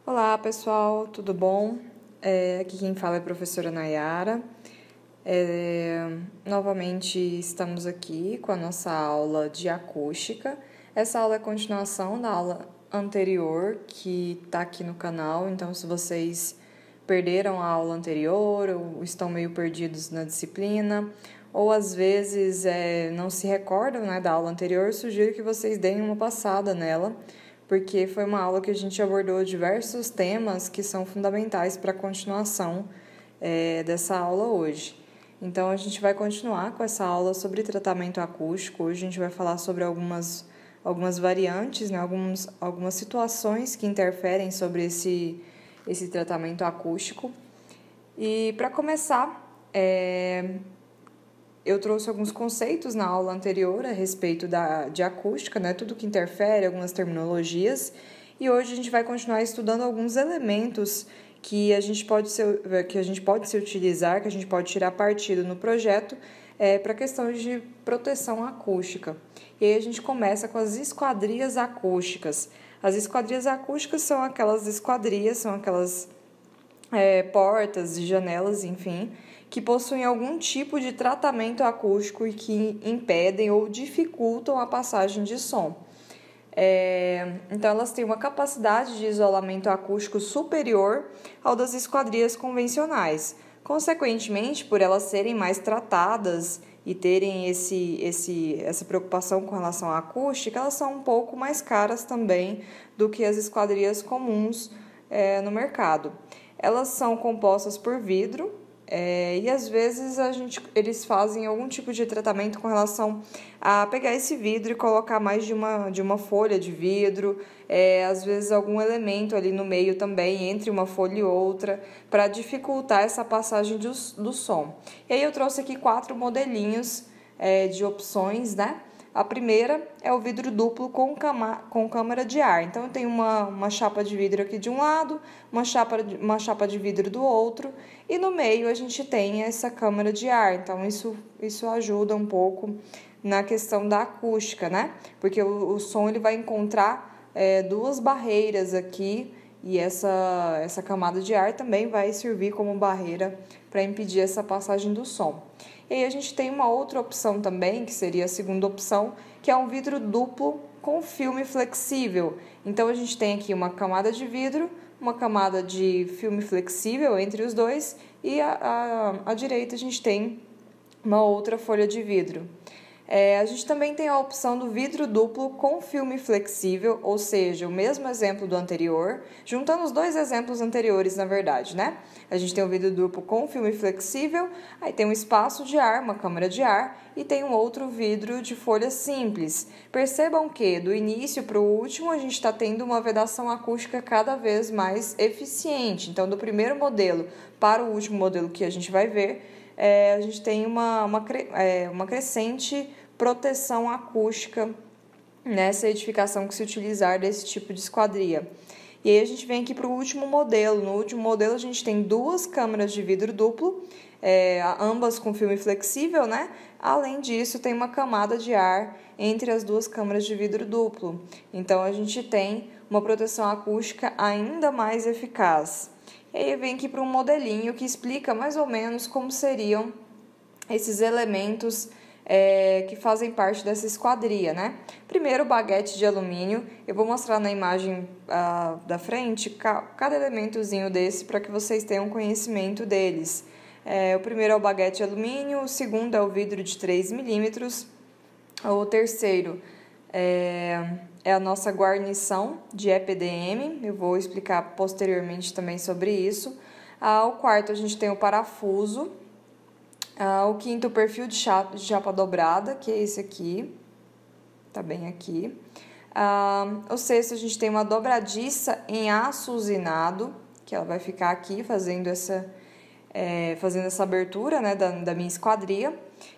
Olá, pessoal, tudo bom? Aqui quem fala é a professora Nayara. Novamente estamos aqui com a nossa aula de acústica. Essa aula é continuação da aula anterior que está aqui no canal, então se vocês perderam a aula anterior ou estão meio perdidos na disciplina, ou às vezes não se recordam, né, da aula anterior, sugiro que vocês deem uma passada nela, porque foi uma aula que a gente abordou diversos temas que são fundamentais para a continuação dessa aula hoje. Então, a gente vai continuar com essa aula sobre tratamento acústico. Hoje a gente vai falar sobre algumas variantes, né, algumas situações que interferem sobre esse tratamento acústico. E, para começar, eu trouxe alguns conceitos na aula anterior a respeito de acústica, né? Tudo que interfere, algumas terminologias. E hoje a gente vai continuar estudando alguns elementos que a gente pode se utilizar, que a gente pode tirar partido no projeto para questões de proteção acústica. E aí a gente começa com as esquadrias acústicas. As esquadrias acústicas são aquelas portas e janelas, enfim, que possuem algum tipo de tratamento acústico e que impedem ou dificultam a passagem de som. Então, elas têm uma capacidade de isolamento acústico superior ao das esquadrias convencionais. Consequentemente, por elas serem mais tratadas e terem essa preocupação com relação à acústica, elas são um pouco mais caras também do que as esquadrias comuns no mercado. Elas são compostas por vidro, e às vezes eles fazem algum tipo de tratamento com relação a pegar esse vidro e colocar mais de uma folha de vidro, às vezes algum elemento ali no meio também, entre uma folha e outra, para dificultar essa passagem do som. E aí eu trouxe aqui 4 modelinhos de opções, né? A primeira é o vidro duplo com câmara de ar. Então, eu tenho uma chapa de vidro aqui de um lado, uma chapa de vidro do outro, e no meio a gente tem essa câmara de ar. Então, isso ajuda um pouco na questão da acústica, né? Porque o som ele vai encontrar duas barreiras aqui, e essa camada de ar também vai servir como barreira para impedir essa passagem do som. E aí a gente tem uma outra opção também, que seria a segunda opção, que é um vidro duplo com filme flexível. Então, a gente tem aqui uma camada de vidro, uma camada de filme flexível entre os dois, e à direita a gente tem uma outra folha de vidro. A gente também tem a opção do vidro duplo com filme flexível, ou seja, o mesmo exemplo do anterior, juntando os dois exemplos anteriores, na verdade, né? A gente tem o vidro duplo com filme flexível, aí tem um espaço de ar, uma câmara de ar, e tem um outro vidro de folha simples. Percebam que, do início para o último, a gente está tendo uma vedação acústica cada vez mais eficiente. Então, do primeiro modelo para o último modelo que a gente vai ver, a gente tem uma crescente proteção acústica nessa edificação que se utilizar desse tipo de esquadria. E aí a gente vem aqui para o último modelo. No último modelo a gente tem 2 câmaras de vidro duplo, ambas com filme flexível, né? Além disso, tem uma camada de ar entre as 2 câmaras de vidro duplo. Então, a gente tem uma proteção acústica ainda mais eficaz. E aí vem aqui para um modelinho que explica mais ou menos como seriam esses elementos que fazem parte dessa esquadria, né? Primeiro, o baguete de alumínio. Eu vou mostrar na imagem da frente cada elementozinho desse para que vocês tenham conhecimento deles. O primeiro é o baguete de alumínio, o segundo é o vidro de 3 milímetros, o terceiro é a nossa guarnição de EPDM, eu vou explicar posteriormente também sobre isso. O quarto, a gente tem o parafuso. O quinto, o perfil de chapa dobrada, que é esse aqui, tá bem aqui. O sexto, a gente tem uma dobradiça em aço usinado, que ela vai ficar aqui fazendo essa abertura, né, da minha esquadria.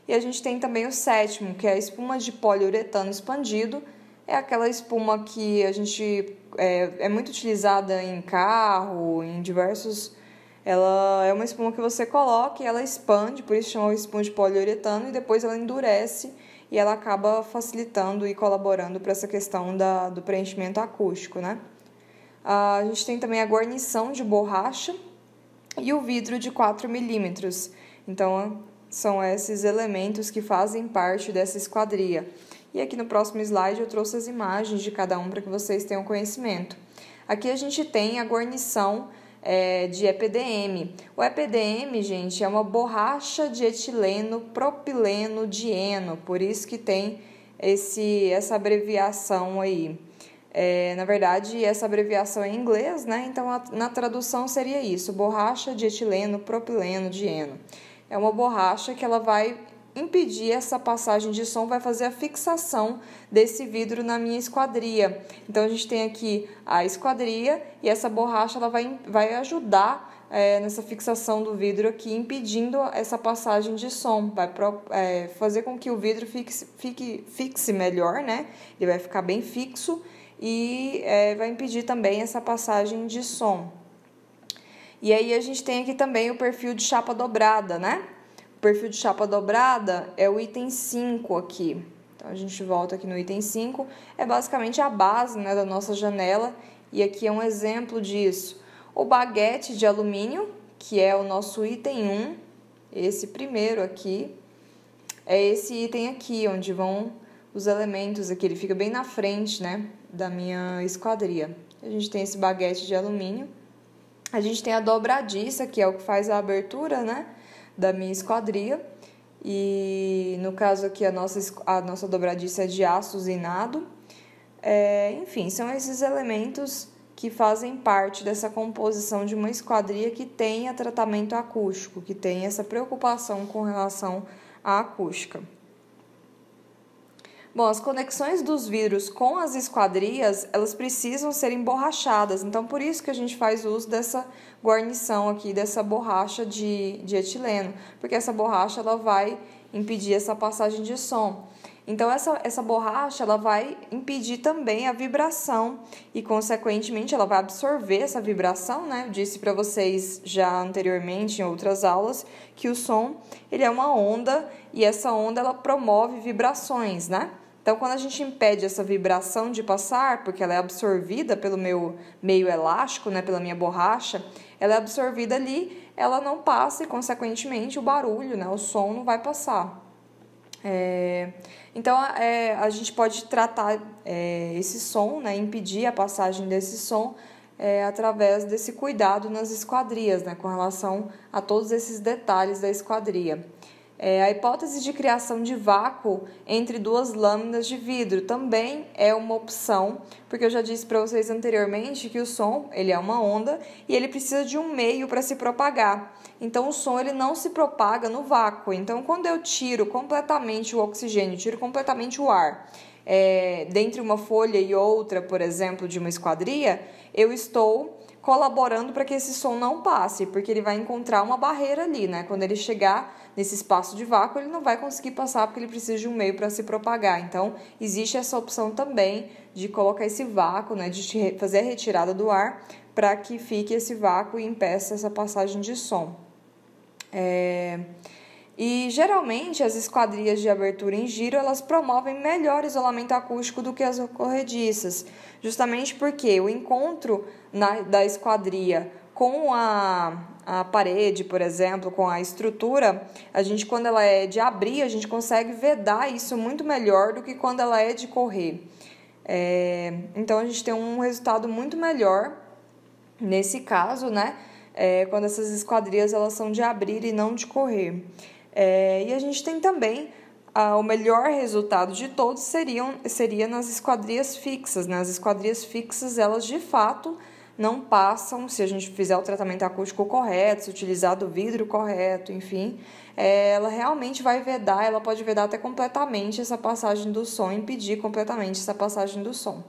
E a gente tem também o sétimo, que é a espuma de poliuretano expandido. É aquela espuma que a gente é muito utilizada em carro, em diversos. Ela é uma espuma que você coloca e ela expande, por isso chama espuma de poliuretano, e depois ela endurece e ela acaba facilitando e colaborando para essa questão do preenchimento acústico, né? A gente tem também a guarnição de borracha e o vidro de 4 milímetros. Então, são esses elementos que fazem parte dessa esquadria. E aqui no próximo slide eu trouxe as imagens de cada um para que vocês tenham conhecimento. Aqui a gente tem a guarnição de EPDM. O EPDM, gente, é uma borracha de etileno propileno dieno, por isso que tem essa abreviação aí. Na verdade, essa abreviação é em inglês, né? Então, na tradução seria isso, borracha de etileno propileno dieno. É uma borracha que ela vai impedir essa passagem de som, vai fazer a fixação desse vidro na minha esquadria. Então, a gente tem aqui a esquadria e essa borracha ela vai ajudar nessa fixação do vidro aqui, impedindo essa passagem de som. Vai fazer com que o vidro fixe melhor, né? Ele vai ficar bem fixo e vai impedir também essa passagem de som. E aí a gente tem aqui também o perfil de chapa dobrada, né? O perfil de chapa dobrada é o item 5 aqui. Então, a gente volta aqui no item 5. É basicamente a base, né, da nossa janela. E aqui é um exemplo disso. O baguete de alumínio, que é o nosso item 1. Esse primeiro aqui. É esse item aqui, onde vão os elementos aqui. Ele fica bem na frente, né, da minha esquadria. A gente tem esse baguete de alumínio. A gente tem a dobradiça, que é o que faz a abertura, né, da minha esquadria. E no caso aqui a nossa dobradiça é de aço usinado. Enfim, são esses elementos que fazem parte dessa composição de uma esquadria que tenha tratamento acústico, que tenha essa preocupação com relação à acústica. Bom, as conexões dos vidros com as esquadrias, elas precisam ser emborrachadas. Então, por isso que a gente faz uso dessa guarnição aqui, dessa borracha de etileno. Porque essa borracha, ela vai impedir essa passagem de som. Então, essa borracha, ela vai impedir também a vibração. E, consequentemente, ela vai absorver essa vibração, né? Eu disse para vocês já anteriormente, em outras aulas, que o som, ele é uma onda. E essa onda, ela promove vibrações, né? Então, quando a gente impede essa vibração de passar, porque ela é absorvida pelo meu meio elástico, né, pela minha borracha, ela é absorvida ali, ela não passa e, consequentemente, o barulho, né, o som não vai passar. Então, a gente pode tratar esse som, né, impedir a passagem desse som através desse cuidado nas esquadrias, né, com relação a todos esses detalhes da esquadria. A hipótese de criação de vácuo entre duas lâminas de vidro também é uma opção, porque eu já disse para vocês anteriormente que o som ele é uma onda e ele precisa de um meio para se propagar. Então, o som ele não se propaga no vácuo. Então, quando eu tiro completamente o oxigênio, tiro completamente o ar, dentre uma folha e outra, por exemplo, de uma esquadria, eu estou colaborando para que esse som não passe, porque ele vai encontrar uma barreira ali, né? Quando ele chegar nesse espaço de vácuo, ele não vai conseguir passar porque ele precisa de um meio para se propagar. Então, existe essa opção também de colocar esse vácuo, né? De fazer a retirada do ar para que fique esse vácuo e impeça essa passagem de som. E geralmente as esquadrias de abertura em giro elas promovem melhor isolamento acústico do que as corrediças, justamente porque o encontro da esquadria com a parede, por exemplo, com a estrutura, a gente quando ela é de abrir, a gente consegue vedar isso muito melhor do que quando ela é de correr. Então a gente tem um resultado muito melhor nesse caso, né? Quando essas esquadrias elas são de abrir e não de correr. E a gente tem também o melhor resultado de todos seria nas esquadrias fixas, né? As esquadrias fixas, elas de fato não passam, se a gente fizer o tratamento acústico correto, se utilizar do vidro correto, enfim, ela realmente vai vedar, ela pode vedar até completamente essa passagem do som, impedir completamente essa passagem do som.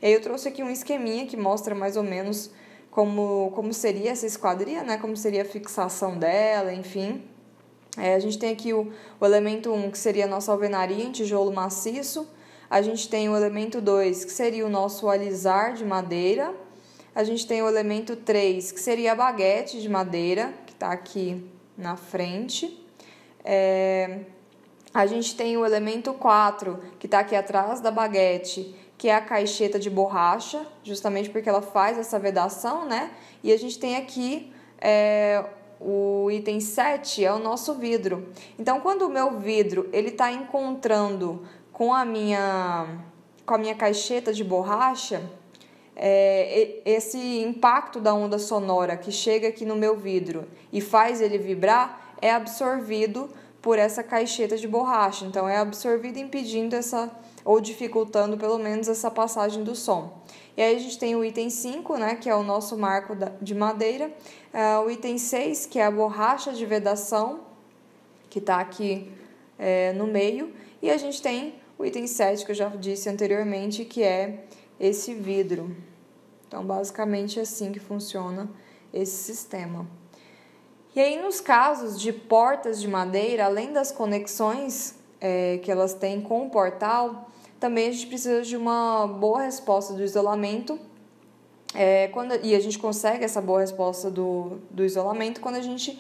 E aí eu trouxe aqui um esqueminha que mostra mais ou menos como seria essa esquadria, né? Como seria a fixação dela, enfim. A gente tem aqui o elemento 1, que seria a nossa alvenaria em tijolo maciço. A gente tem o elemento 2, que seria o nosso alisar de madeira. A gente tem o elemento 3, que seria a baguete de madeira, que está aqui na frente. A gente tem o elemento 4, que está aqui atrás da baguete, que é a caixeta de borracha, justamente porque ela faz essa vedação, né? E a gente tem aqui o item 7, é o nosso vidro. Então, quando o meu vidro ele está encontrando com a minha caixeta de borracha, esse impacto da onda sonora que chega aqui no meu vidro e faz ele vibrar é absorvido por essa caixeta de borracha. Então, é absorvido impedindo ou dificultando pelo menos essa passagem do som. E aí a gente tem o item 5, né, que é o nosso marco de madeira, o item 6, que é a borracha de vedação, que está aqui no meio, e a gente tem o item 7, que eu já disse anteriormente, que é esse vidro. Então, basicamente é assim que funciona esse sistema. E aí, nos casos de portas de madeira, além das conexões que elas têm com o portal, também a gente precisa de uma boa resposta do isolamento, e a gente consegue essa boa resposta do isolamento quando a gente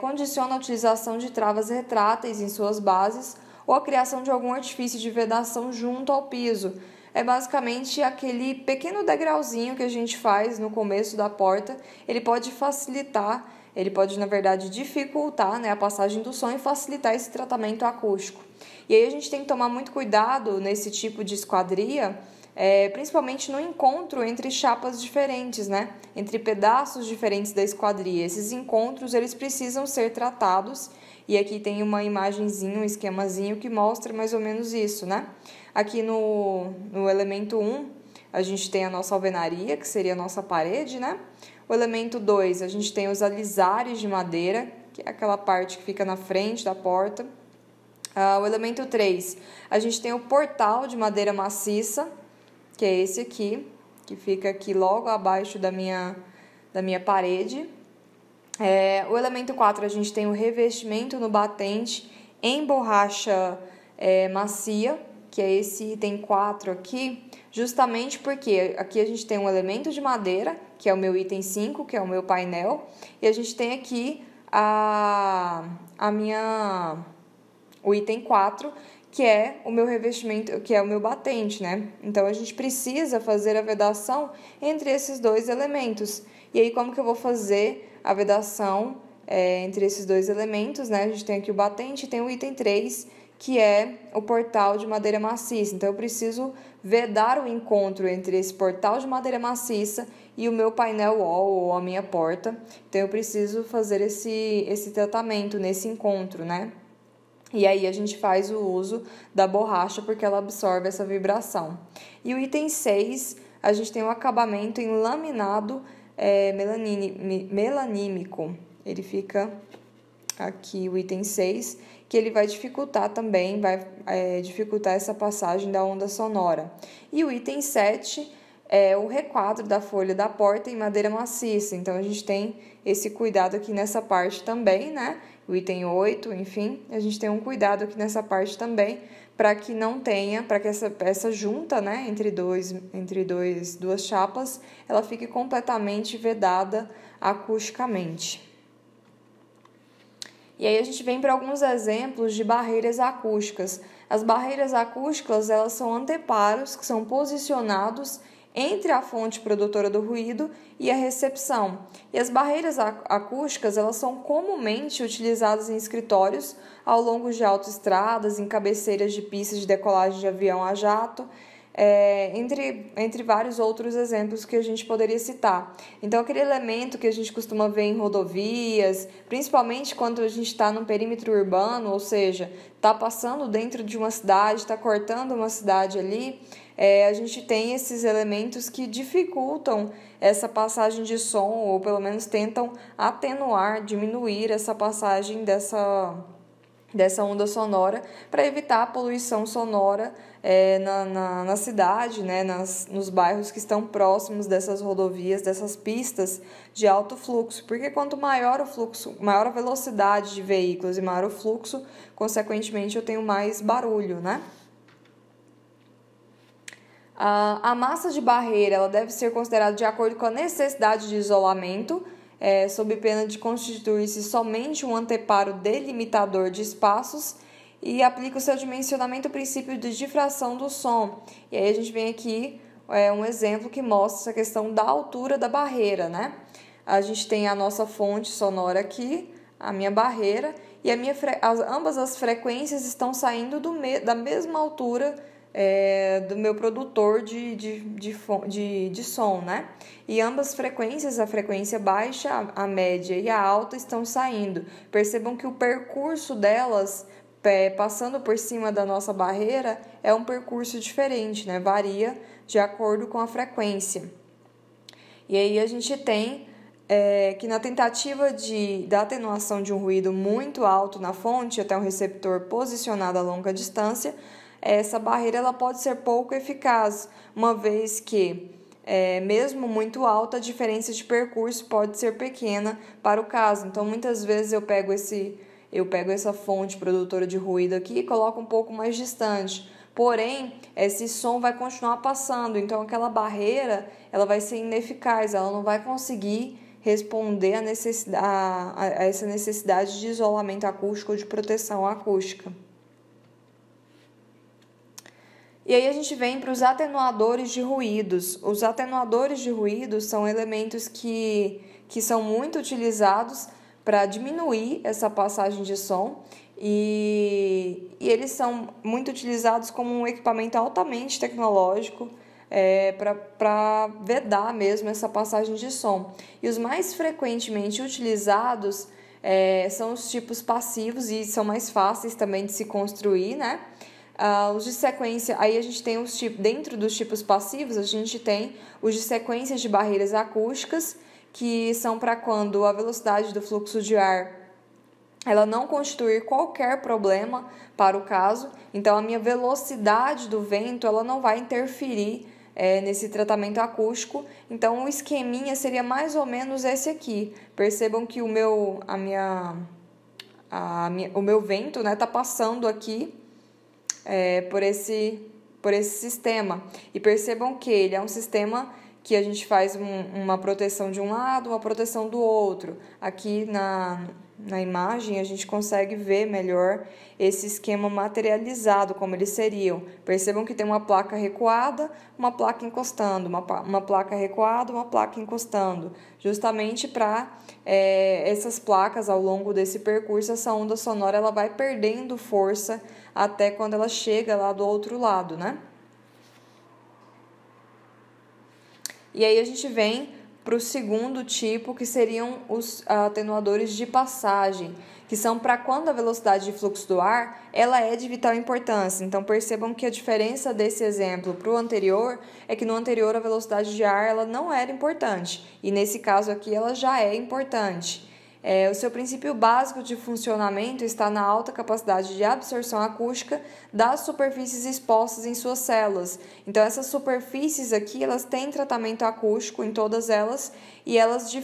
condiciona a utilização de travas retráteis em suas bases ou a criação de algum artifício de vedação junto ao piso. É basicamente aquele pequeno degrauzinho que a gente faz no começo da porta. Ele pode facilitar, ele pode, na verdade, dificultar, né, a passagem do som e facilitar esse tratamento acústico. E aí a gente tem que tomar muito cuidado nesse tipo de esquadria, principalmente no encontro entre chapas diferentes, né, entre pedaços diferentes da esquadria. Esses encontros eles precisam ser tratados, e aqui tem uma imagenzinha, um esquemazinho que mostra mais ou menos isso, né? Aqui no elemento 1, a gente tem a nossa alvenaria, que seria a nossa parede, né? O elemento 2, a gente tem os alisares de madeira, que é aquela parte que fica na frente da porta. O elemento 3, a gente tem o portal de madeira maciça, que é esse aqui, que fica aqui logo abaixo da minha parede. O elemento 4, a gente tem o revestimento no batente em borracha macia, que é esse item 4 aqui, justamente porque aqui a gente tem um elemento de madeira, que é o meu item 5, que é o meu painel, e a gente tem aqui o item 4, que é o meu revestimento, que é o meu batente, né? Então, a gente precisa fazer a vedação entre esses dois elementos. E aí, como que eu vou fazer a vedação entre esses dois elementos, né? A gente tem aqui o batente e tem o item 3, que é o portal de madeira maciça. Então, eu preciso vedar o encontro entre esse portal de madeira maciça e o meu painel wall ou a minha porta. Então, eu preciso fazer esse tratamento nesse encontro, né? E aí, a gente faz o uso da borracha porque ela absorve essa vibração. E o item 6, a gente tem o acabamento em laminado melanímico. Ele fica aqui, o item 6, que ele vai dificultar também, dificultar essa passagem da onda sonora. E o item 7 é o requadro da folha da porta em madeira maciça. Então, a gente tem esse cuidado aqui nessa parte também, né? O item 8, enfim, a gente tem um cuidado aqui nessa parte também, para que não tenha, para que essa junta, né, entre duas chapas, ela fique completamente vedada acusticamente. E aí a gente vem para alguns exemplos de barreiras acústicas. As barreiras acústicas, elas são anteparos que são posicionados entre a fonte produtora do ruído e a recepção. E as barreiras acústicas, elas são comumente utilizadas em escritórios, ao longo de autoestradas, em cabeceiras de pistas de decolagem de avião a jato, entre vários outros exemplos que a gente poderia citar. Então, aquele elemento que a gente costuma ver em rodovias, principalmente quando a gente está num perímetro urbano, ou seja, está passando dentro de uma cidade, está cortando uma cidade ali, a gente tem esses elementos que dificultam essa passagem de som, ou pelo menos tentam atenuar, diminuir essa passagem dessa onda sonora, para evitar a poluição sonora na cidade, né, nos bairros que estão próximos dessas rodovias, dessas pistas de alto fluxo, porque quanto maior o fluxo, maior a velocidade de veículos e maior o fluxo, consequentemente eu tenho mais barulho, né? A massa de barreira ela deve ser considerada de acordo com a necessidade de isolamento, sob pena de constituir-se somente um anteparo delimitador de espaços, e aplica o seu dimensionamento ao princípio de difração do som. E aí a gente vem aqui um exemplo que mostra essa questão da altura da barreira, né? A gente tem a nossa fonte sonora aqui, a minha barreira, e ambas as frequências estão saindo da mesma altura do meu produtor de som, né? E ambas frequências, a frequência baixa, a média e a alta, estão saindo. Percebam que o percurso delas, passando por cima da nossa barreira, é um percurso diferente, né? Varia de acordo com a frequência. E aí a gente tem que na tentativa da atenuação de um ruído muito alto na fonte até um receptor posicionado a longa distância, essa barreira ela pode ser pouco eficaz, uma vez que, mesmo muito alta, a diferença de percurso pode ser pequena para o caso. Então, muitas vezes eu pego essa fonte produtora de ruído aqui e coloco um pouco mais distante. Porém, esse som vai continuar passando, então aquela barreira ela vai ser ineficaz, ela não vai conseguir responder a essa necessidade de isolamento acústico ou de proteção acústica. E aí a gente vem para os atenuadores de ruídos. Os atenuadores de ruídos são elementos que são muito utilizados para diminuir essa passagem de som e eles são muito utilizados como um equipamento altamente tecnológico para vedar mesmo essa passagem de som. E os mais frequentemente utilizados são os tipos passivos e são mais fáceis também de se construir, né? Os de sequência, aí a gente tem os tipos, dentro dos tipos passivos, a gente tem os de sequências de barreiras acústicas, que são para quando a velocidade do fluxo de ar ela não constituir qualquer problema para o caso. Então, a minha velocidade do vento ela não vai interferir nesse tratamento acústico. Então, o esqueminha seria mais ou menos esse aqui. Percebam que o meu vento está passando aqui por esse sistema. E percebam que ele é um sistema que a gente faz uma proteção de um lado, uma proteção do outro. Aqui na imagem a gente consegue ver melhor esse esquema materializado, como eles seriam. Percebam que tem uma placa recuada, uma placa encostando, uma placa recuada, uma placa encostando, justamente para essas placas, ao longo desse percurso, essa onda sonora ela vai perdendo força até quando ela chega lá do outro lado, né? E aí a gente vem para o segundo tipo, que seriam os atenuadores de passagem, que são para quando a velocidade de fluxo do ar ela é de vital importância. Então, percebam que a diferença desse exemplo para o anterior é que no anterior a velocidade de ar ela não era importante, e nesse caso aqui ela já é importante. O seu princípio básico de funcionamento está na alta capacidade de absorção acústica das superfícies expostas em suas células. Então, essas superfícies aqui, elas têm tratamento acústico em todas elas e elas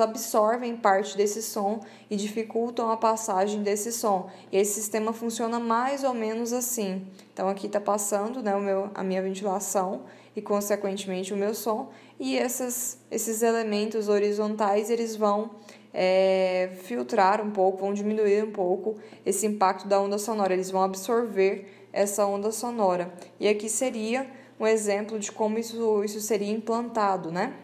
absorvem parte desse som e dificultam a passagem desse som. E esse sistema funciona mais ou menos assim. Então, aqui está passando, né, a minha ventilação e, consequentemente, o meu som. E esses elementos horizontais, eles vão filtrar um pouco, vão diminuir um pouco esse impacto da onda sonora, eles vão absorver essa onda sonora. E aqui seria um exemplo de como isso seria implantado, né?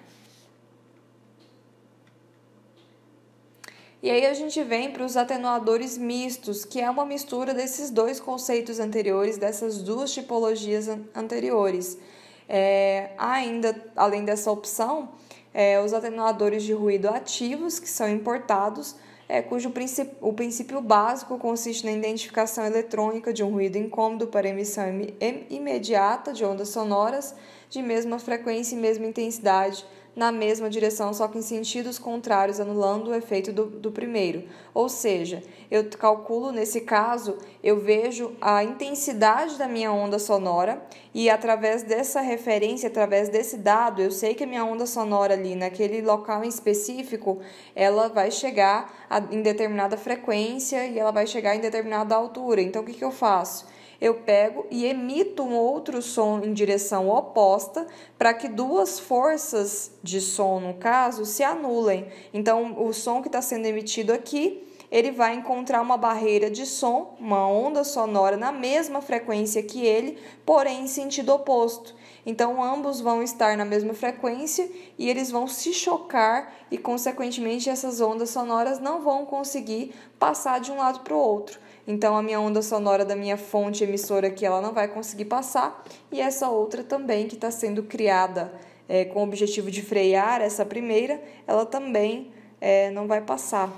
E aí a gente vem para os atenuadores mistos, que é uma mistura desses dois conceitos anteriores, dessas duas tipologias anteriores. Ainda, além dessa opção, os atenuadores de ruído ativos, que são importados, cujo o princípio básico consiste na identificação eletrônica de um ruído incômodo para emissão imediata de ondas sonoras de mesma frequência e mesma intensidade, na mesma direção, só que em sentidos contrários, anulando o efeito do primeiro. Ou seja, eu calculo, nesse caso, eu vejo a intensidade da minha onda sonora e, através dessa referência, através desse dado, eu sei que a minha onda sonora ali, naquele local em específico, ela vai chegar em determinada frequência e ela vai chegar em determinada altura. Então, o que eu faço? Eu pego e emito um outro som em direção oposta para que duas forças de som, no caso, se anulem. Então, o som que está sendo emitido aqui, ele vai encontrar uma barreira de som, uma onda sonora na mesma frequência que ele, porém em sentido oposto. Então, ambos vão estar na mesma frequência e eles vão se chocar e, consequentemente, essas ondas sonoras não vão conseguir passar de um lado para o outro. Então, a minha onda sonora da minha fonte emissora aqui, ela não vai conseguir passar, e essa outra também, que está sendo criada com o objetivo de frear essa primeira, ela também não vai passar.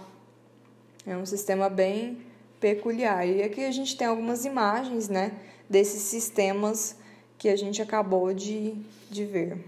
É um sistema bem peculiar. E aqui a gente tem algumas imagens, né, desses sistemas que a gente acabou de ver.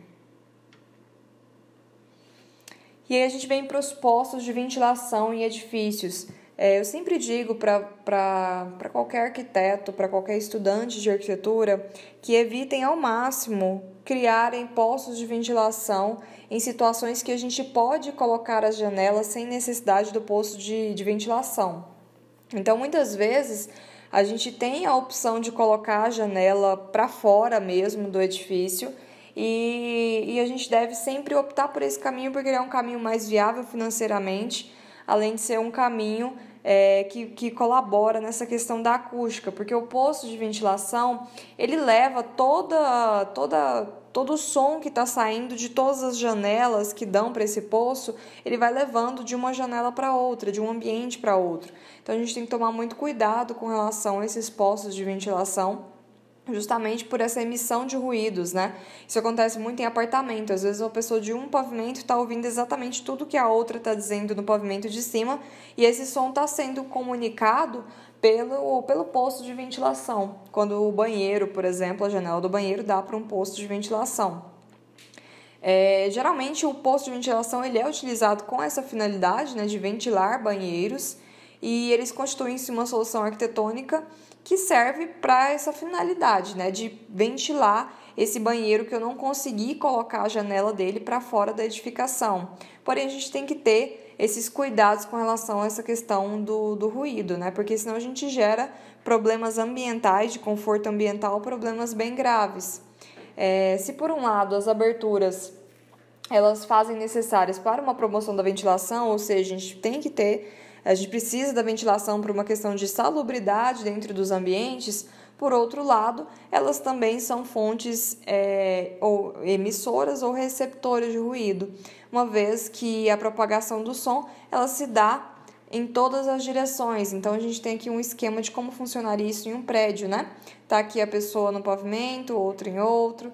E aí a gente vem para os postos de ventilação em edifícios. Eu sempre digo para qualquer arquiteto, para qualquer estudante de arquitetura, que evitem ao máximo criarem postos de ventilação em situações que a gente pode colocar as janelas sem necessidade do posto de ventilação. Então, muitas vezes, a gente tem a opção de colocar a janela para fora mesmo do edifício e a gente deve sempre optar por esse caminho porque ele é um caminho mais viável financeiramente, além de ser um caminho que colabora nessa questão da acústica, porque o posto de ventilação, ele leva todo o som que está saindo de todas as janelas que dão para esse poço, ele vai levando de uma janela para outra, de um ambiente para outro. Então, a gente tem que tomar muito cuidado com relação a esses postos de ventilação, justamente por essa emissão de ruídos, né? Isso acontece muito em apartamento. Às vezes, uma pessoa de um pavimento está ouvindo exatamente tudo que a outra está dizendo no pavimento de cima e esse som está sendo comunicado pelo posto de ventilação. Quando o banheiro, por exemplo, a janela do banheiro dá para um posto de ventilação. Geralmente, o posto de ventilação ele é utilizado com essa finalidade, né, de ventilar banheiros, e eles constituem-se uma solução arquitetônica que serve para essa finalidade, né, de ventilar esse banheiro que eu não consegui colocar a janela dele para fora da edificação. Porém, a gente tem que ter esses cuidados com relação a essa questão do ruído, né, porque senão a gente gera problemas ambientais, de conforto ambiental, problemas bem graves. Se por um lado as aberturas elas fazem necessárias para uma promoção da ventilação, ou seja, a gente precisa da ventilação por uma questão de salubridade dentro dos ambientes. Por outro lado, elas também são fontes ou emissoras ou receptoras de ruído, uma vez que a propagação do som ela se dá em todas as direções. Então, a gente tem aqui um esquema de como funcionaria isso em um prédio, né? Tá aqui a pessoa no pavimento, outro em outro.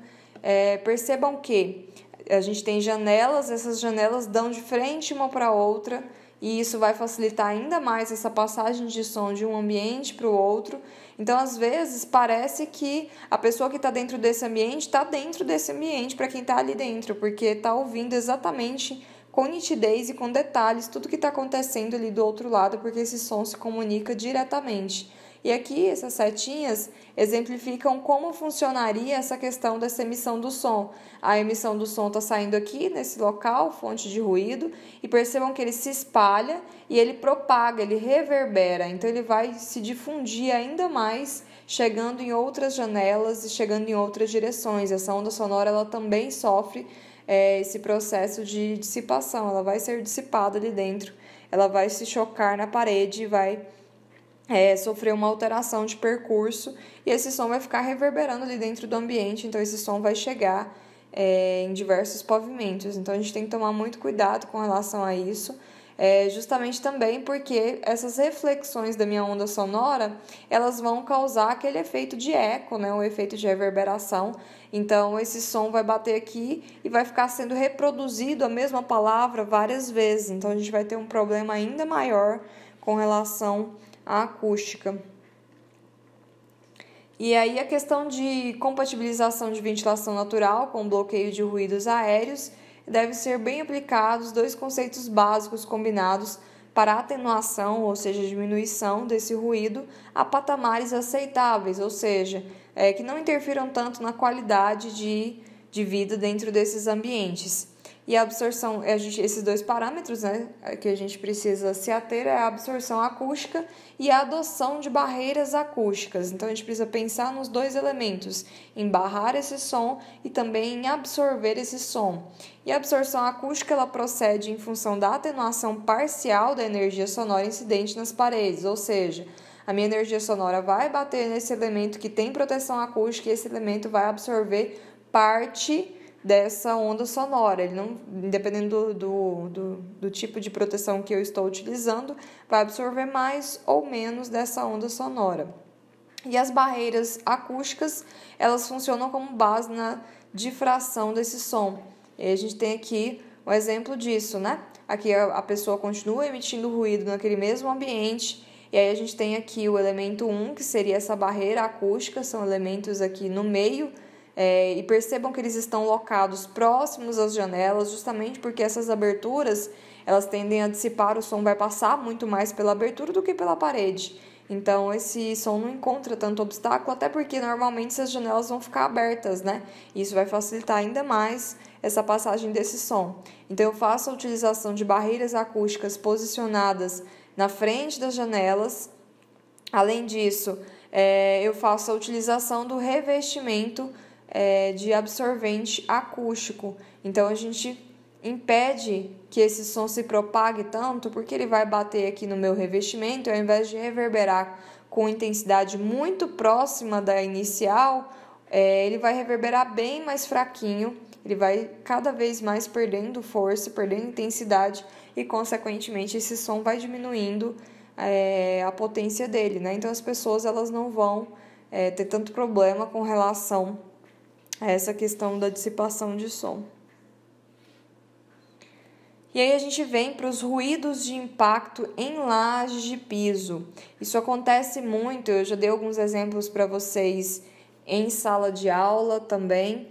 Percebam que a gente tem janelas, essas janelas dão de frente uma para outra, e isso vai facilitar ainda mais essa passagem de som de um ambiente para o outro. Então, às vezes, parece que a pessoa que está dentro desse ambiente está dentro desse ambiente para quem está ali dentro, porque está ouvindo exatamente com nitidez e com detalhes tudo que está acontecendo ali do outro lado, porque esse som se comunica diretamente. E aqui, essas setinhas exemplificam como funcionaria essa questão dessa emissão do som. A emissão do som está saindo aqui, nesse local, fonte de ruído, e percebam que ele se espalha e ele propaga, ele reverbera. Então, ele vai se difundir ainda mais, chegando em outras janelas e chegando em outras direções. Essa onda sonora ela também sofre esse processo de dissipação. Ela vai ser dissipada ali dentro, ela vai se chocar na parede e vai sofrer uma alteração de percurso e esse som vai ficar reverberando ali dentro do ambiente, então esse som vai chegar em diversos pavimentos. Então a gente tem que tomar muito cuidado com relação a isso, justamente também porque essas reflexões da minha onda sonora, elas vão causar aquele efeito de eco, né, o efeito de reverberação. Então esse som vai bater aqui e vai ficar sendo reproduzido a mesma palavra várias vezes, então a gente vai ter um problema ainda maior com relação a acústica. E aí a questão de compatibilização de ventilação natural com bloqueio de ruídos aéreos deve ser bem aplicados dois conceitos básicos combinados para atenuação, ou seja, diminuição desse ruído a patamares aceitáveis, ou seja, que não interfiram tanto na qualidade de vida dentro desses ambientes. E a absorção, esses dois parâmetros, né, que a gente precisa se ater é a absorção acústica e a adoção de barreiras acústicas. Então, a gente precisa pensar nos dois elementos, em barrar esse som e também em absorver esse som. E a absorção acústica, ela procede em função da atenuação parcial da energia sonora incidente nas paredes, ou seja, a minha energia sonora vai bater nesse elemento que tem proteção acústica e esse elemento vai absorver parte dessa onda sonora. Ele não, dependendo do tipo de proteção que eu estou utilizando, vai absorver mais ou menos dessa onda sonora. E as barreiras acústicas, elas funcionam como base na difração desse som. E a gente tem aqui um exemplo disso, né? Aqui a pessoa continua emitindo ruído naquele mesmo ambiente, e aí a gente tem aqui o elemento 1, que seria essa barreira acústica, são elementos aqui no meio. E percebam que eles estão locados próximos às janelas, justamente porque essas aberturas, elas tendem a dissipar, o som vai passar muito mais pela abertura do que pela parede. Então, esse som não encontra tanto obstáculo, até porque normalmente essas janelas vão ficar abertas, né? Isso vai facilitar ainda mais essa passagem desse som. Então, eu faço a utilização de barreiras acústicas posicionadas na frente das janelas. Além disso, eu faço a utilização do revestimento de absorvente acústico. Então, a gente impede que esse som se propague tanto, porque ele vai bater aqui no meu revestimento, ao invés de reverberar com intensidade muito próxima da inicial, ele vai reverberar bem mais fraquinho, ele vai cada vez mais perdendo força, perdendo intensidade e, consequentemente, esse som vai diminuindo a potência dele, né? Então, as pessoas elas não vão ter tanto problema com relação a essa questão da dissipação de som. E aí a gente vem para os ruídos de impacto em lajes de piso. Isso acontece muito, eu já dei alguns exemplos para vocês em sala de aula também.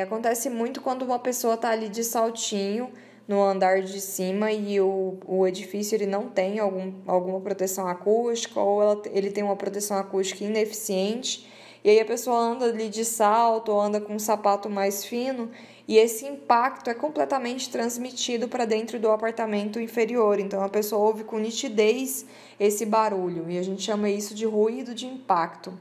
Acontece muito quando uma pessoa está ali de saltinho no andar de cima e o edifício ele não tem alguma proteção acústica ou ele tem uma proteção acústica ineficiente. E aí a pessoa anda ali de salto ou anda com um sapato mais fino e esse impacto é completamente transmitido para dentro do apartamento inferior. Então a pessoa ouve com nitidez esse barulho e a gente chama isso de ruído de impacto.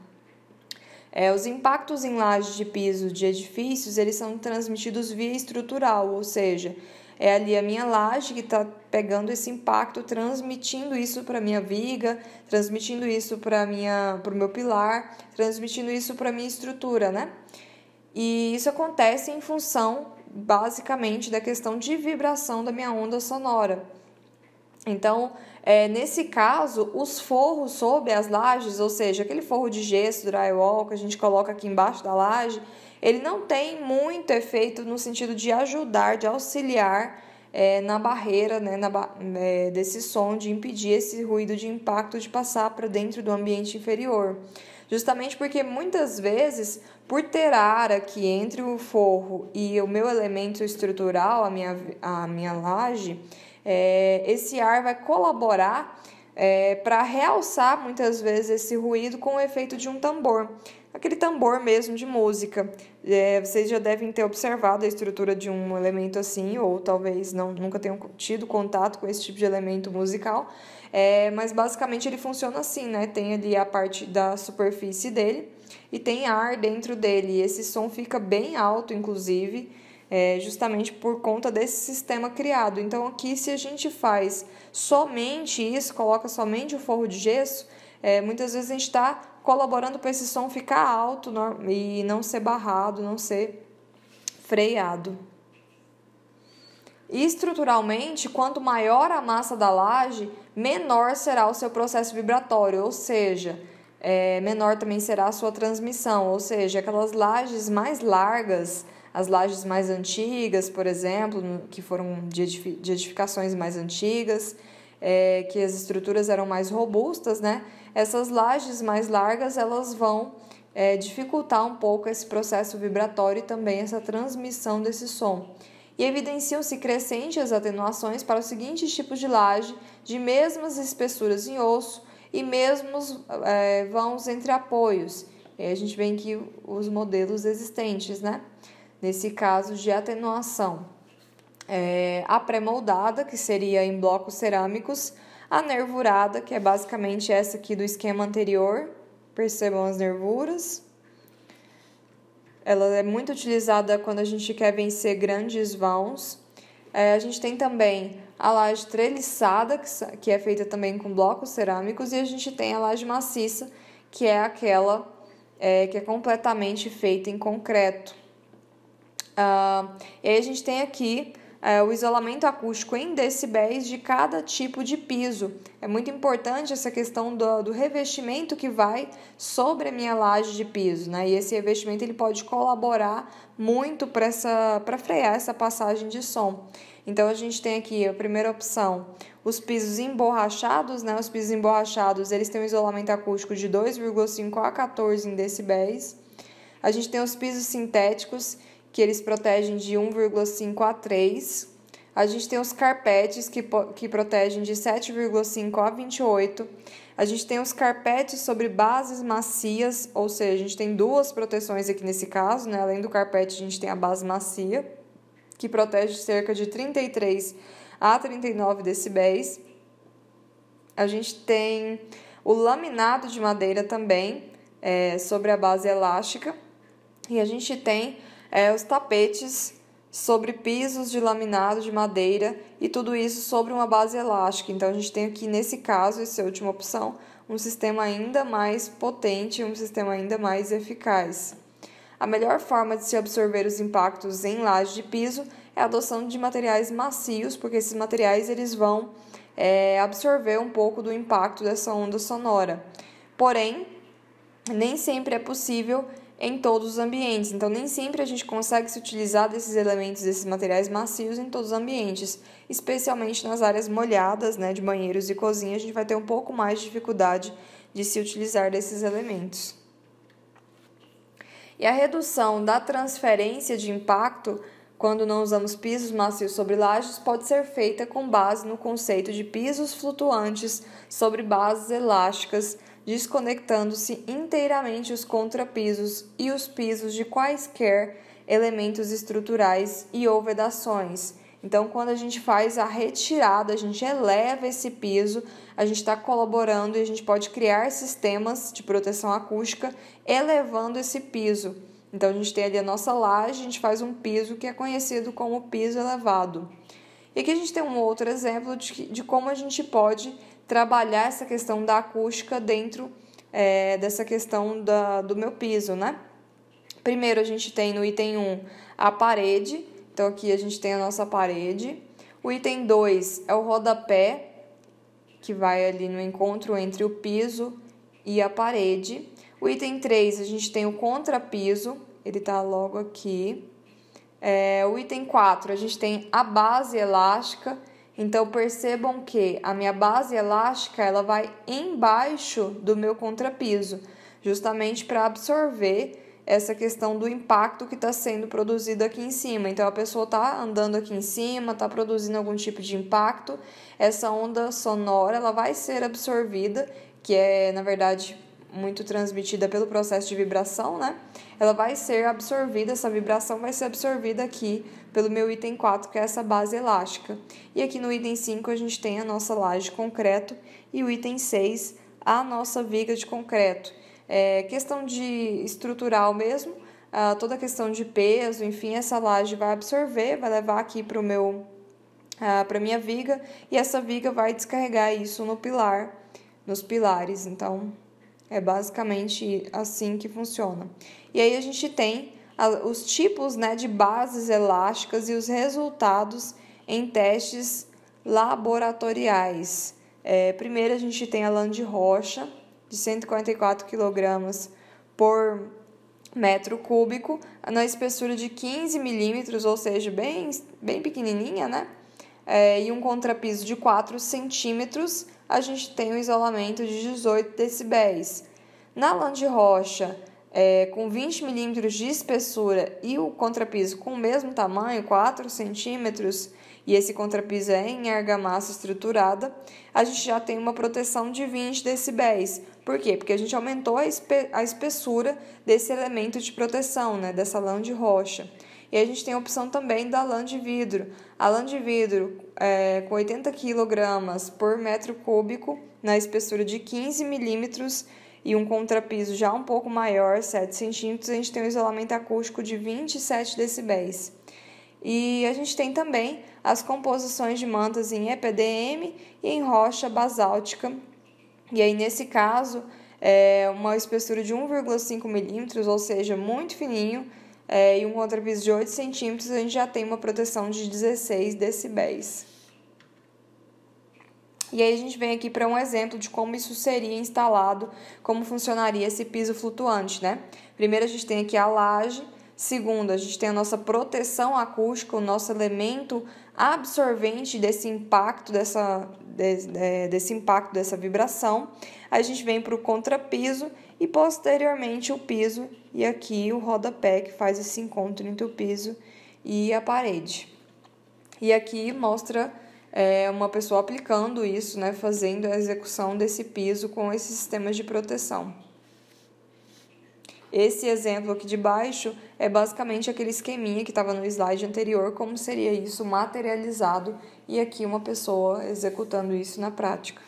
Os impactos em lajes de piso de edifícios, eles são transmitidos via estrutural, ou seja, é ali a minha laje que está pegando esse impacto, transmitindo isso para a minha viga, transmitindo isso para o meu pilar, transmitindo isso para a minha estrutura, né? E isso acontece em função, basicamente, da questão de vibração da minha onda sonora. Então, nesse caso, os forros sob as lajes, ou seja, aquele forro de gesso, drywall, que a gente coloca aqui embaixo da laje, ele não tem muito efeito no sentido de ajudar, de auxiliar na barreira, né, desse som, de impedir esse ruído de impacto de passar para dentro do ambiente inferior. Justamente porque muitas vezes, por ter ar aqui entre o forro e o meu elemento estrutural, a minha laje, esse ar vai colaborar para realçar muitas vezes esse ruído com o efeito de um tambor. Aquele tambor mesmo de música. Vocês já devem ter observado a estrutura de um elemento assim, ou talvez nunca tenham tido contato com esse tipo de elemento musical, mas basicamente ele funciona assim, né? Tem ali a parte da superfície dele e tem ar dentro dele, e esse som fica bem alto, inclusive, justamente por conta desse sistema criado. Então aqui, se a gente faz somente isso, coloca somente o forro de gesso, muitas vezes a gente está colaborando para esse som ficar alto e não ser barrado, não ser freado. E estruturalmente, quanto maior a massa da laje, menor será o seu processo vibratório, ou seja, menor também será a sua transmissão, ou seja, aquelas lajes mais largas, as lajes mais antigas, por exemplo, que foram de edificações mais antigas, que as estruturas eram mais robustas, né? Essas lajes mais largas, elas vão dificultar um pouco esse processo vibratório e também essa transmissão desse som. E evidenciam-se crescentes atenuações para os seguintes tipos de laje, de mesmas espessuras em osso e mesmos vãos entre apoios. E aí a gente vê aqui os modelos existentes, né? Nesse caso de atenuação. A pré-moldada, que seria em blocos cerâmicos, a nervurada, que é basicamente essa aqui do esquema anterior, percebam as nervuras. Ela é muito utilizada quando a gente quer vencer grandes vãos. A gente tem também a laje treliçada, que é feita também com blocos cerâmicos, e a gente tem a laje maciça, que é aquela que é completamente feita em concreto. E aí a gente tem aqui o isolamento acústico em decibéis de cada tipo de piso. É muito importante essa questão do revestimento que vai sobre a minha laje de piso, né? E esse revestimento ele pode colaborar muito para frear essa passagem de som. Então, a gente tem aqui a primeira opção, os pisos emborrachados, né? Os pisos emborrachados, eles têm um isolamento acústico de 2,5 a 14 em decibéis. A gente tem os pisos sintéticos, que eles protegem de 1,5 a 3. A gente tem os carpetes, que protegem de 7,5 a 28. A gente tem os carpetes sobre bases macias, ou seja, a gente tem duas proteções aqui nesse caso, né? Além do carpete, a gente tem a base macia, que protege cerca de 33 a 39 decibéis. A gente tem o laminado de madeira também, sobre a base elástica. E a gente tem os tapetes sobre pisos de laminado de madeira e tudo isso sobre uma base elástica. Então, a gente tem aqui, nesse caso, essa última opção, um sistema ainda mais potente, um sistema ainda mais eficaz. A melhor forma de se absorver os impactos em laje de piso é a adoção de materiais macios, porque esses materiais eles vão absorver um pouco do impacto dessa onda sonora. Porém, nem sempre é possível em todos os ambientes, então nem sempre a gente consegue se utilizar desses elementos, desses materiais macios em todos os ambientes, especialmente nas áreas molhadas, né, de banheiros e cozinha, a gente vai ter um pouco mais de dificuldade de se utilizar desses elementos. E a redução da transferência de impacto, quando não usamos pisos macios sobre lajes, pode ser feita com base no conceito de pisos flutuantes sobre bases elásticas, desconectando-se inteiramente os contrapisos e os pisos de quaisquer elementos estruturais e ou vedações. Então, quando a gente faz a retirada, a gente eleva esse piso, a gente está colaborando e a gente pode criar sistemas de proteção acústica elevando esse piso. Então, a gente tem ali a nossa laje, a gente faz um piso que é conhecido como piso elevado. E aqui a gente tem um outro exemplo de como a gente pode trabalhar essa questão da acústica dentro dessa questão do meu piso, né? Primeiro, a gente tem no item 1 a parede. Então, aqui a gente tem a nossa parede. O item 2 é o rodapé, que vai ali no encontro entre o piso e a parede. O item 3, a gente tem o contrapiso, ele está logo aqui. O item 4, a gente tem a base elástica. Então, percebam que a minha base elástica ela vai embaixo do meu contrapiso, justamente para absorver essa questão do impacto que está sendo produzido aqui em cima. Então, a pessoa está andando aqui em cima, está produzindo algum tipo de impacto. Essa onda sonora ela vai ser absorvida, que é, na verdade, muito transmitida pelo processo de vibração, né? Ela vai ser absorvida, essa vibração vai ser absorvida aqui pelo meu item 4, que é essa base elástica. E aqui no item 5 a gente tem a nossa laje de concreto e o item 6, a nossa viga de concreto. Questão de estrutural mesmo, toda a questão de peso, enfim, essa laje vai absorver, vai levar aqui para a minha viga e essa viga vai descarregar isso no pilar, nos pilares. Então, é basicamente assim que funciona. E aí a gente tem os tipos, né, de bases elásticas e os resultados em testes laboratoriais. Primeiro a gente tem a lã de rocha, de 144 kg por metro cúbico, na espessura de 15 milímetros, ou seja, bem pequenininha, né? E um contrapiso de 4 centímetros, a gente tem um isolamento de 18 decibéis. Na lã de rocha, com 20 milímetros de espessura e o contrapiso com o mesmo tamanho, 4 centímetros, e esse contrapiso é em argamassa estruturada, a gente já tem uma proteção de 20 decibéis. Por quê? Porque a gente aumentou a espessura desse elemento de proteção, né, dessa lã de rocha. E a gente tem a opção também da lã de vidro. A lã de vidro com 80 kg por metro cúbico, na espessura de 15 milímetros e um contrapiso já um pouco maior, 7 centímetros, a gente tem um isolamento acústico de 27 decibéis. E a gente tem também as composições de mantas em EPDM e em rocha basáltica. E aí, nesse caso, uma espessura de 1,5 milímetros, ou seja, muito fininho, e um contrapiso de 8 centímetros, a gente já tem uma proteção de 16 decibéis. E aí a gente vem aqui para um exemplo de como isso seria instalado, como funcionaria esse piso flutuante, né? Primeiro a gente tem aqui a laje, segundo a gente tem a nossa proteção acústica, o nosso elemento absorvente desse impacto, desse impacto, dessa vibração. A gente vem para o contrapiso e posteriormente o piso, e aqui o rodapé que faz esse encontro entre o piso e a parede. E aqui mostra uma pessoa aplicando isso, né, fazendo a execução desse piso com esses sistemas de proteção. Esse exemplo aqui de baixo é basicamente aquele esqueminha que estava no slide anterior, como seria isso materializado, e aqui uma pessoa executando isso na prática.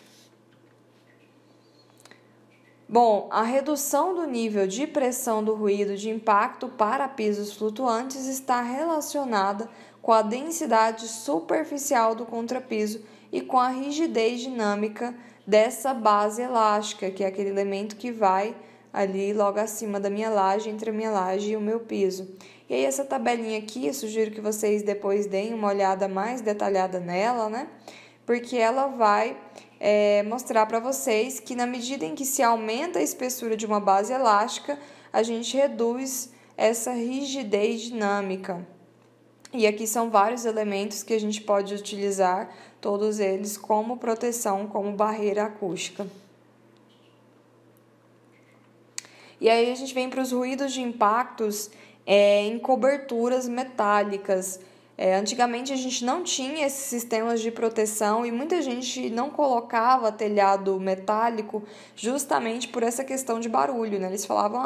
Bom, a redução do nível de pressão do ruído de impacto para pisos flutuantes está relacionada com a densidade superficial do contrapiso e com a rigidez dinâmica dessa base elástica, que é aquele elemento que vai ali logo acima da minha laje, entre a minha laje e o meu piso. E aí essa tabelinha aqui, eu sugiro que vocês depois deem uma olhada mais detalhada nela, né? Porque ela vai mostrar para vocês que na medida em que se aumenta a espessura de uma base elástica, a gente reduz essa rigidez dinâmica. E aqui são vários elementos que a gente pode utilizar, todos eles como proteção, como barreira acústica. E aí a gente vem para os ruídos de impactos em coberturas metálicas. Antigamente a gente não tinha esses sistemas de proteção e muita gente não colocava telhado metálico justamente por essa questão de barulho, né? Eles falavam,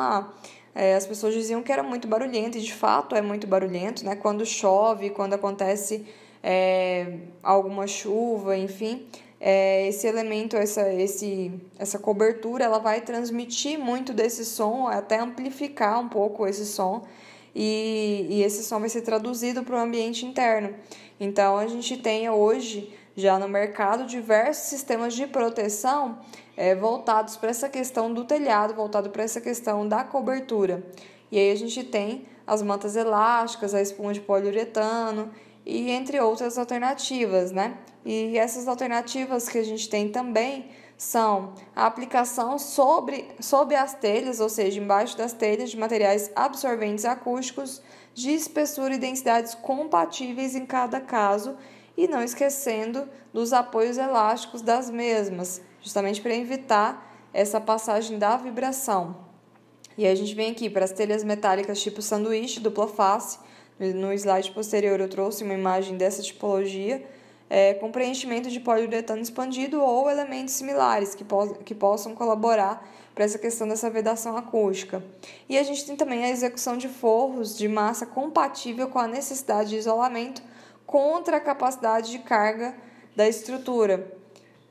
as pessoas diziam que era muito barulhento, e de fato é muito barulhento, né? Quando chove, quando acontece alguma chuva, enfim, esse elemento, essa cobertura, ela vai transmitir muito desse som, até amplificar um pouco esse som, e esse som vai ser traduzido para o ambiente interno. Então, a gente tem hoje, já no mercado, diversos sistemas de proteção voltados para essa questão do telhado, voltado para essa questão da cobertura. E aí a gente tem as mantas elásticas, a espuma de poliuretano, e entre outras alternativas, né? E essas alternativas que a gente tem também são a aplicação sob as telhas, ou seja, embaixo das telhas, de materiais absorventes acústicos de espessura e densidades compatíveis em cada caso, e não esquecendo dos apoios elásticos das mesmas, justamente para evitar essa passagem da vibração. E aí a gente vem aqui para as telhas metálicas tipo sanduíche, dupla face. No slide posterior eu trouxe uma imagem dessa tipologia, com preenchimento de poliuretano expandido ou elementos similares que possam colaborar para essa questão dessa vedação acústica. E a gente tem também a execução de forros de massa compatível com a necessidade de isolamento contra a capacidade de carga da estrutura.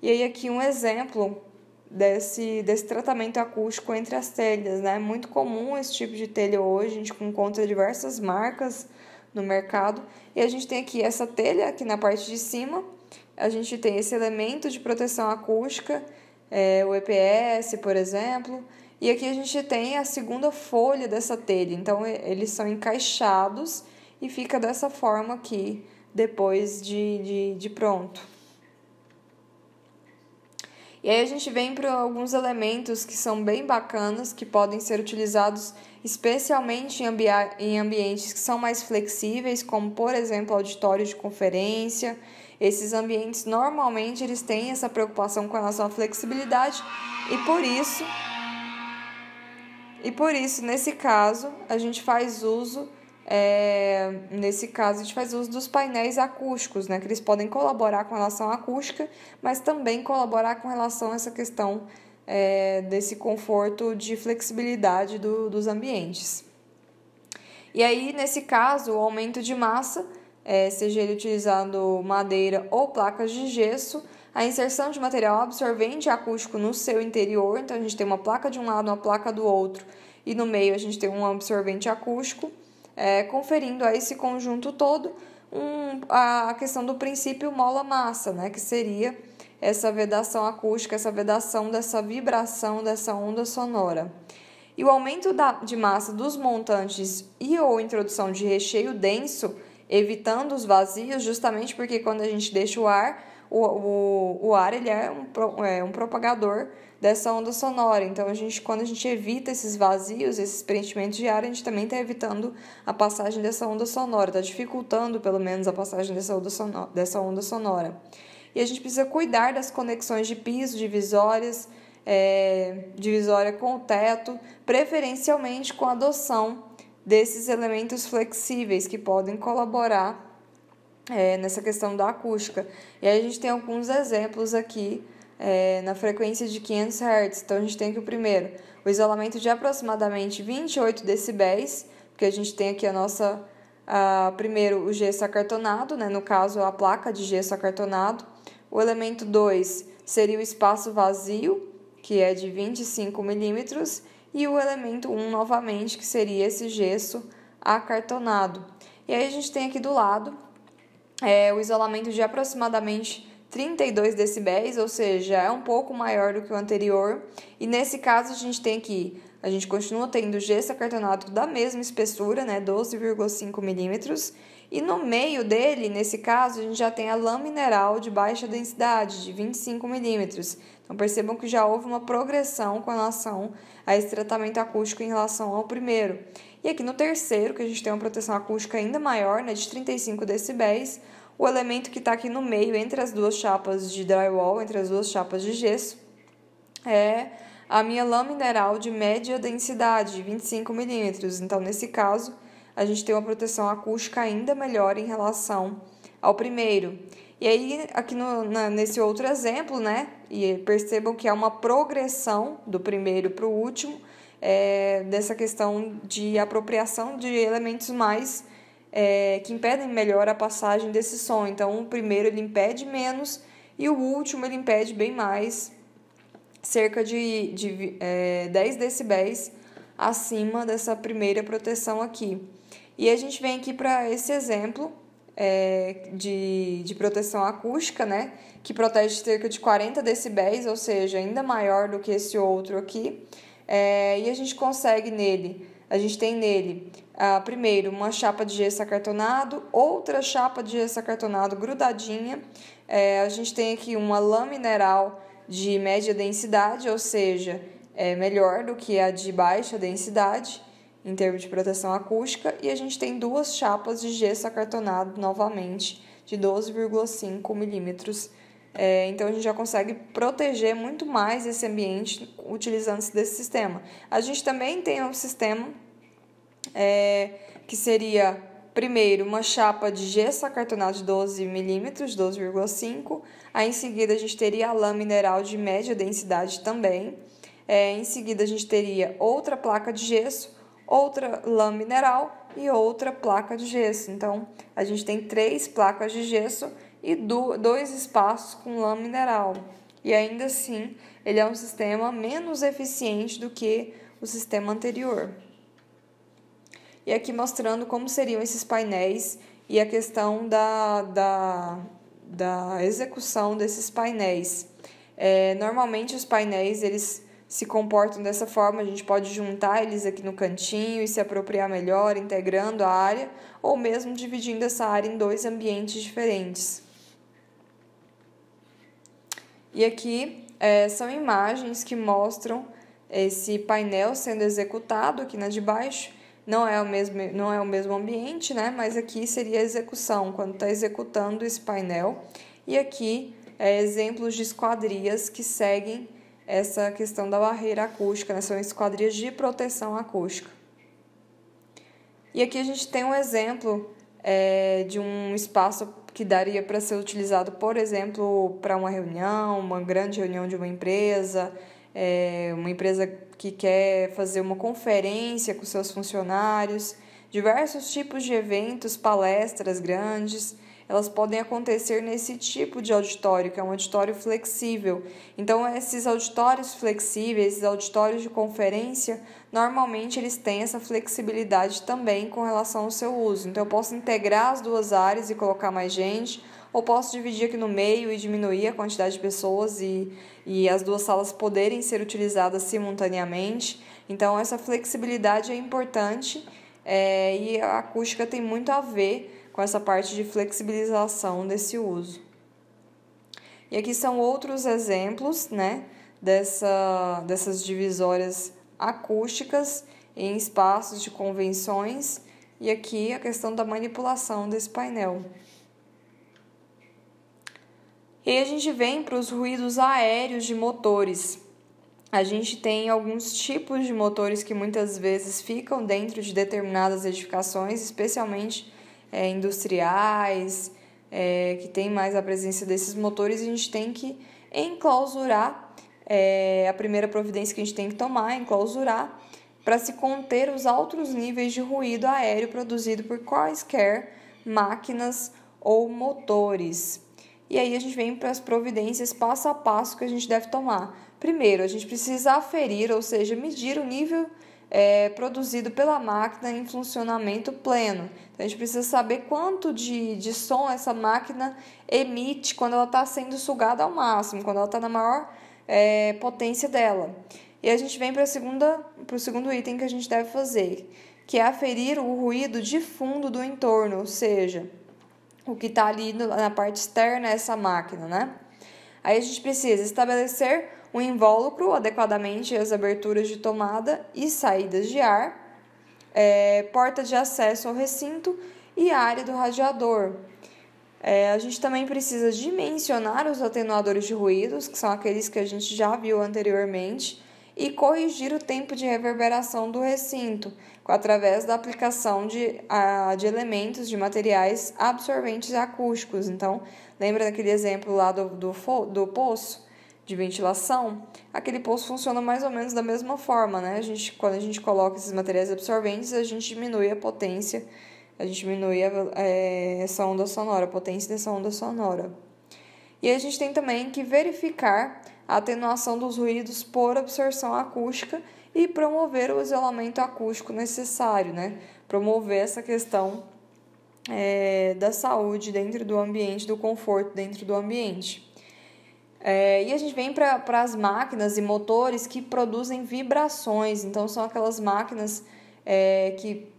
E aí aqui um exemplo desse tratamento acústico entre as telhas, né? É muito comum esse tipo de telha hoje, a gente encontra diversas marcas no mercado, e a gente tem aqui essa telha aqui na parte de cima, a gente tem esse elemento de proteção acústica, o EPS, por exemplo, e aqui a gente tem a segunda folha dessa telha, então eles são encaixados e fica dessa forma aqui, depois de pronto. E aí a gente vem para alguns elementos que são bem bacanas, que podem ser utilizados especialmente em ambientes que são mais flexíveis, como por exemplo auditórios de conferência. Esses ambientes normalmente eles têm essa preocupação com relação à flexibilidade e por isso nesse caso a gente faz uso dos painéis acústicos, né, que eles podem colaborar com relação à acústica, mas também colaborar com relação a essa questão desse conforto de flexibilidade dos ambientes. E aí, nesse caso, o aumento de massa, seja ele utilizando madeira ou placas de gesso, a inserção de material absorvente acústico no seu interior, então a gente tem uma placa de um lado, uma placa do outro, e no meio a gente tem um absorvente acústico, conferindo a esse conjunto todo a questão do princípio mola-massa, né, que seria essa vedação acústica, essa vedação dessa vibração dessa onda sonora. E o aumento de massa dos montantes e ou introdução de recheio denso, evitando os vazios, justamente porque quando a gente deixa o ar, o ar ele é um propagador dessa onda sonora. Então, quando a gente evita esses vazios, esses preenchimentos de ar, a gente também está evitando a passagem dessa onda sonora, está dificultando, pelo menos, a passagem dessa onda sonora. E a gente precisa cuidar das conexões de piso, divisórias, divisória com o teto, preferencialmente com a adoção desses elementos flexíveis que podem colaborar nessa questão da acústica. E aí a gente tem alguns exemplos aqui na frequência de 500 Hz. Então a gente tem aqui o primeiro, o isolamento de aproximadamente 28 decibéis, porque a gente tem aqui primeiro o gesso acartonado, né, no caso a placa de gesso acartonado. O elemento 2 seria o espaço vazio, que é de 25 milímetros, e o elemento 1 novamente, que seria esse gesso acartonado. E aí a gente tem aqui do lado o isolamento de aproximadamente 32 decibéis, ou seja, é um pouco maior do que o anterior. E nesse caso a gente continua tendo gesso acartonado da mesma espessura, né, 12,5 milímetros. E no meio dele, nesse caso, a gente já tem a lã mineral de baixa densidade, de 25 milímetros. Então percebam que já houve uma progressão com relação a esse tratamento acústico em relação ao primeiro. E aqui no terceiro, que a gente tem uma proteção acústica ainda maior, né, de 35 decibéis, o elemento que está aqui no meio, entre as duas chapas de drywall, entre as duas chapas de gesso, é a minha lã mineral de média densidade, de 25 milímetros. Então, nesse caso, a gente tem uma proteção acústica ainda melhor em relação ao primeiro. E aí, aqui nesse outro exemplo, né, e percebam que é uma progressão do primeiro para o último, dessa questão de apropriação de elementos mais que impedem melhor a passagem desse som. Então, o primeiro ele impede menos e o último ele impede bem mais, cerca de 10 decibéis acima dessa primeira proteção aqui. E a gente vem aqui para esse exemplo de proteção acústica, né, que protege cerca de 40 decibéis, ou seja, ainda maior do que esse outro aqui. E a gente tem nele, primeiro, uma chapa de gesso acartonado, outra chapa de gesso acartonado grudadinha. A gente tem aqui uma lã mineral de média densidade, ou seja, melhor do que a de baixa densidade, em termos de proteção acústica, e a gente tem duas chapas de gesso acartonado, novamente, de 12,5 milímetros. Então, a gente já consegue proteger muito mais esse ambiente utilizando-se desse sistema. A gente também tem um sistema que seria, primeiro, uma chapa de gesso acartonado de 12 milímetros, 12,5. Aí, em seguida, a gente teria a lã mineral de média densidade também. Em seguida, a gente teria outra placa de gesso, outra lã mineral e outra placa de gesso. Então, a gente tem 3 placas de gesso e 2 espaços com lã mineral. E ainda assim, ele é um sistema menos eficiente do que o sistema anterior. E aqui mostrando como seriam esses painéis e a questão da execução desses painéis. Normalmente, os painéis, eles se comportam dessa forma, a gente pode juntar eles aqui no cantinho e se apropriar melhor, integrando a área, ou mesmo dividindo essa área em 2 ambientes diferentes. E aqui são imagens que mostram esse painel sendo executado aqui na de baixo. Não é o mesmo ambiente, né? Mas aqui seria a execução, quando está executando esse painel. E aqui exemplos de esquadrias que seguem essa questão da barreira acústica, né? São esquadrias de proteção acústica. E aqui a gente tem um exemplo de um espaço que daria para ser utilizado, por exemplo, para uma reunião, uma grande reunião de uma empresa que quer fazer uma conferência com seus funcionários. Diversos tipos de eventos, palestras grandes, elas podem acontecer nesse tipo de auditório, que é um auditório flexível. Então, esses auditórios flexíveis, esses auditórios de conferência, normalmente eles têm essa flexibilidade também com relação ao seu uso. Então, eu posso integrar as duas áreas e colocar mais gente, ou posso dividir aqui no meio e diminuir a quantidade de pessoas e as duas salas poderem ser utilizadas simultaneamente. Então, essa flexibilidade é importante e a acústica tem muito a ver com essa parte de flexibilização desse uso. E aqui são outros exemplos, né, dessas divisórias acústicas em espaços de convenções e aqui a questão da manipulação desse painel. E aí a gente vem para os ruídos aéreos de motores. A gente tem alguns tipos de motores que muitas vezes ficam dentro de determinadas edificações, especialmente industriais, que tem mais a presença desses motores, e a gente tem que enclausurar, a primeira providência que a gente tem que tomar é enclausurar para se conter os altos níveis de ruído aéreo produzido por quaisquer máquinas ou motores. E aí a gente vem para as providências passo a passo que a gente deve tomar. Primeiro, a gente precisa aferir, ou seja, medir o nível produzido pela máquina em funcionamento pleno. Então, a gente precisa saber quanto de som essa máquina emite quando ela está sendo sugada ao máximo, quando ela está na maior potência dela. E a gente vem para o segundo item que a gente deve fazer, que é aferir o ruído de fundo do entorno, ou seja, o que está ali na parte externa dessa máquina, né? Aí a gente precisa estabelecer um invólucro adequadamente às aberturas de tomada e saídas de ar, porta de acesso ao recinto e área do radiador. A gente também precisa dimensionar os atenuadores de ruídos, que são aqueles que a gente já viu anteriormente, e corrigir o tempo de reverberação do recinto, através da aplicação de elementos de materiais absorventes acústicos. Então, lembra daquele exemplo lá do poço de ventilação? Aquele poço funciona mais ou menos da mesma forma, né? Quando a gente coloca esses materiais absorventes, a gente diminui a potência, a gente diminui essa onda sonora, a potência dessa onda sonora. E a gente tem também que verificar a atenuação dos ruídos por absorção acústica e promover o isolamento acústico necessário, né? Promover essa questão da saúde dentro do ambiente, do conforto dentro do ambiente. E a gente vem para as máquinas e motores que produzem vibrações. Então, são aquelas máquinas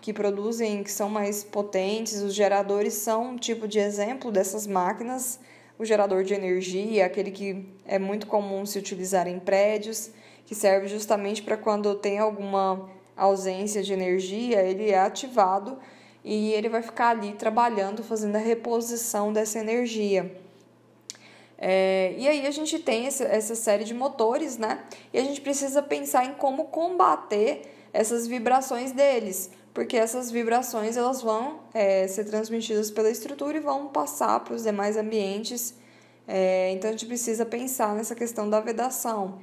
que produzem, que são mais potentes. Os geradores são um tipo de exemplo dessas máquinas. O gerador de energia, aquele que é muito comum se utilizar em prédios, que serve justamente para quando tem alguma ausência de energia, ele é ativado e ele vai ficar ali trabalhando, fazendo a reposição dessa energia. E aí a gente tem essa série de motores, né? E a gente precisa pensar em como combater essas vibrações deles, porque essas vibrações elas vão ser transmitidas pela estrutura e vão passar para os demais ambientes. Então a gente precisa pensar nessa questão da vedação.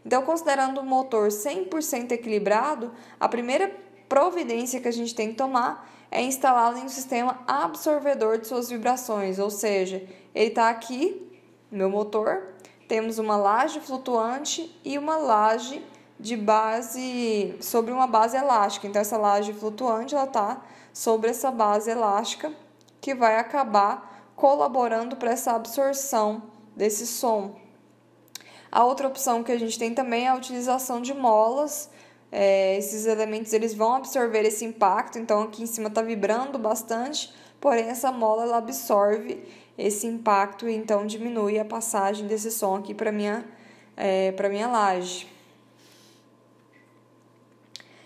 Então, considerando o motor 100% equilibrado, a primeira providência que a gente tem que tomar é instalá-lo em um sistema absorvedor de suas vibrações, ou seja, ele está aqui, meu motor, temos uma laje flutuante e uma laje de base sobre uma base elástica. Então, essa laje flutuante está sobre essa base elástica que vai acabar colaborando para essa absorção desse som. A outra opção que a gente tem também é a utilização de molas. Esses elementos eles vão absorver esse impacto, então aqui em cima está vibrando bastante, porém essa mola ela absorve esse impacto e então diminui a passagem desse som aqui para minha laje.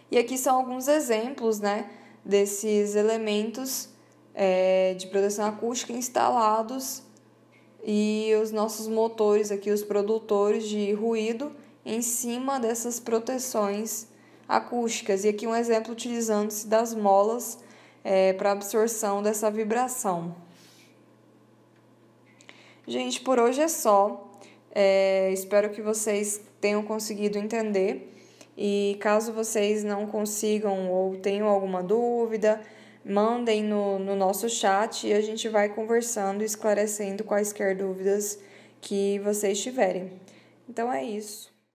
E aqui são alguns exemplos, né, desses elementos de proteção acústica instalados e os nossos motores aqui, os produtores de ruído em cima dessas proteções acústicas. E aqui um exemplo utilizando-se das molas para absorção dessa vibração. Gente, por hoje é só. Espero que vocês tenham conseguido entender E caso vocês não consigam ou tenham alguma dúvida, mandem no nosso chat e a gente vai conversando e esclarecendo quaisquer dúvidas que vocês tiverem. Então é isso.